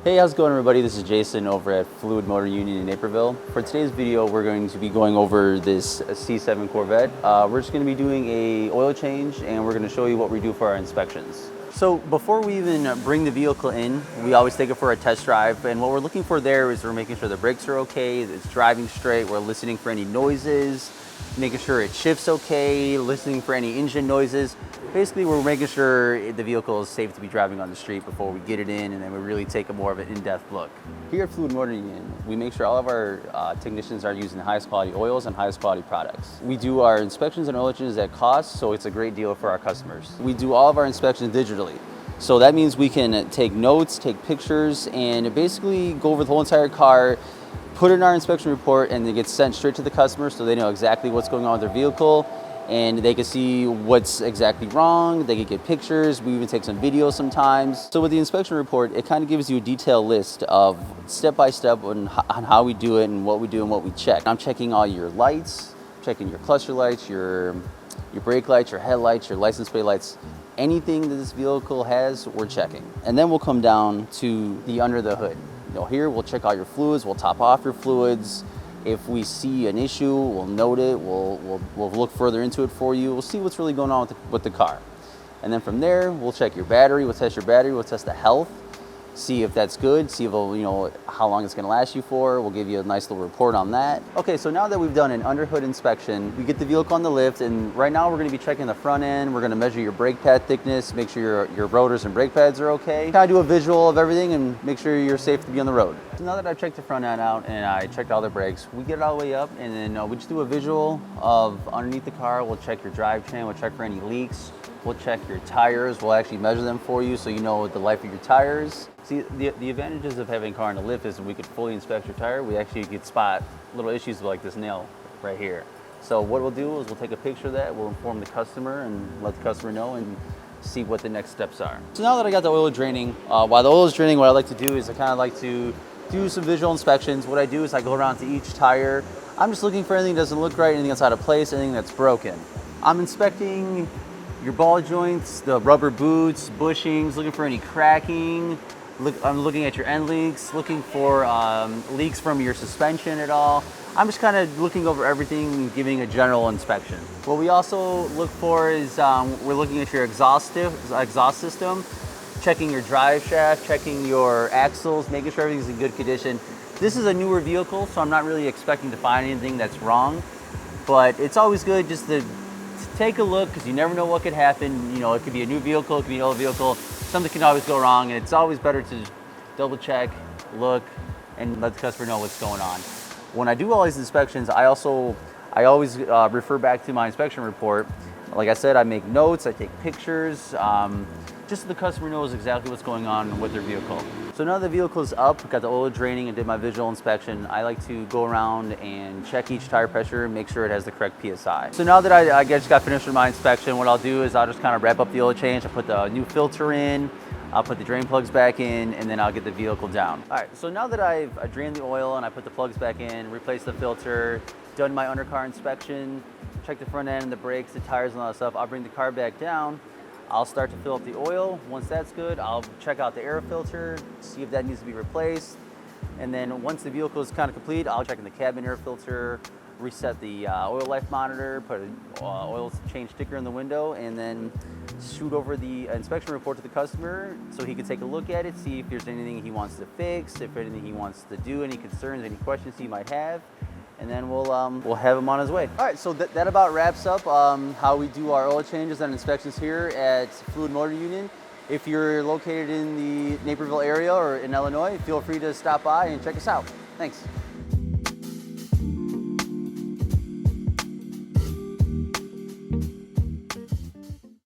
Hey, how's it going, everybody? This is Jason over at Fluid Motor Union in Naperville. For today's video, we're going to be going over this C7 Corvette. We're just going to be doing a oil change, and we're going to show you what we do for our inspections. So before we even bring the vehicle in, we always take it for a test drive, and what we're looking for there is we're making sure the brakes are okay, it's driving straight, we're listening for any noises, making sure it shifts okay, listening for any engine noises. Basically, we're making sure the vehicle is safe to be driving on the street before we get it in, and then we really take a more of an in-depth look. Here at Fluid Motor Union, we make sure all of our technicians are using the highest quality oils and highest quality products. We do our inspections and oil changes at cost, so it's a great deal for our customers. We do all of our inspections digitally. So that means we can take notes, take pictures, and basically go over the whole entire car, put it in our inspection report, and it gets sent straight to the customer so they know exactly what's going on with their vehicle. And they can see what's exactly wrong, they can get pictures, we even take some videos sometimes. So with the inspection report, it kind of gives you a detailed list of step-by-step on how we do it and what we do and what we check. I'm checking all your lights, checking your cluster lights, your brake lights, your headlights, your license plate lights. Anything that this vehicle has, we're checking. And then we'll come down to the under the hood. Here we'll check all your fluids, we'll top off your fluids. If we see an issue, we'll note it, we'll look further into it for you, we'll see what's really going on with the car. And then from there, we'll check your battery, we'll test your battery, we'll test the health, see if that's good, see if how long it's gonna last you for. We'll give you a nice little report on that. Okay, so now that we've done an under hood inspection, we get the vehicle on the lift, and right now we're gonna be checking the front end. We're gonna measure your brake pad thickness, make sure your rotors and brake pads are okay. Kind of do a visual of everything and make sure you're safe to be on the road. So now that I've checked the front end out and I checked all the brakes, we get it all the way up, and then we just do a visual of underneath the car. We'll check your drivetrain, we'll check for any leaks. We'll check your tires. We'll actually measure them for you so you know the life of your tires. See, the advantages of having a car on the lift is we could fully inspect your tire. We actually could spot little issues like this nail right here. So what we'll do is we'll take a picture of that, we'll inform the customer and let the customer know and see what the next steps are. So now that I got the oil draining, while the oil is draining, what I like to do is I kind of like to do some visual inspections. What I do is I go around to each tire. I'm just looking for anything that doesn't look right, anything that's out of place, anything that's broken. I'm inspecting your ball joints, the rubber boots, bushings, looking for any cracking. I'm looking at your end leaks, looking for leaks from your suspension at all. I'm just kind of looking over everything and giving a general inspection. What we also look for is we're looking at your exhaust system, checking your drive shaft, checking your axles, making sure everything's in good condition. This is a newer vehicle, so I'm not really expecting to find anything that's wrong, but it's always good just to take a look, because you never know what could happen. It could be a new vehicle, it could be an old vehicle. Something can always go wrong, and it's always better to double check, look, and let the customer know what's going on. When I do all these inspections, I always refer back to my inspection report. Like I said, I make notes, I take pictures, just so the customer knows exactly what's going on with their vehicle. So now the vehicle is up, got the oil draining and did my visual inspection, I like to go around and check each tire pressure and make sure it has the correct PSI. So now that I just got finished with my inspection, what I'll do is I'll just kind of wrap up the oil change. I'll put the new filter in, I'll put the drain plugs back in, and then I'll get the vehicle down. All right, so now that I've drained the oil and I put the plugs back in, replaced the filter, done my undercar inspection, checked the front end, the brakes, the tires, and all that stuff, I'll bring the car back down. I'll start to fill up the oil. Once that's good, I'll check out the air filter, see if that needs to be replaced. And then once the vehicle is kind of complete, I'll check in the cabin air filter, reset the oil life monitor, put an oil change sticker in the window, and then shoot over the inspection report to the customer so he can take a look at it, see if there's anything he wants to fix, if anything he wants to do, any concerns, any questions he might have. And then we'll have him on his way. All right, so that about wraps up how we do our oil changes and inspections here at Fluid Motor Union. If you're located in the Naperville area or in Illinois, feel free to stop by and check us out. Thanks.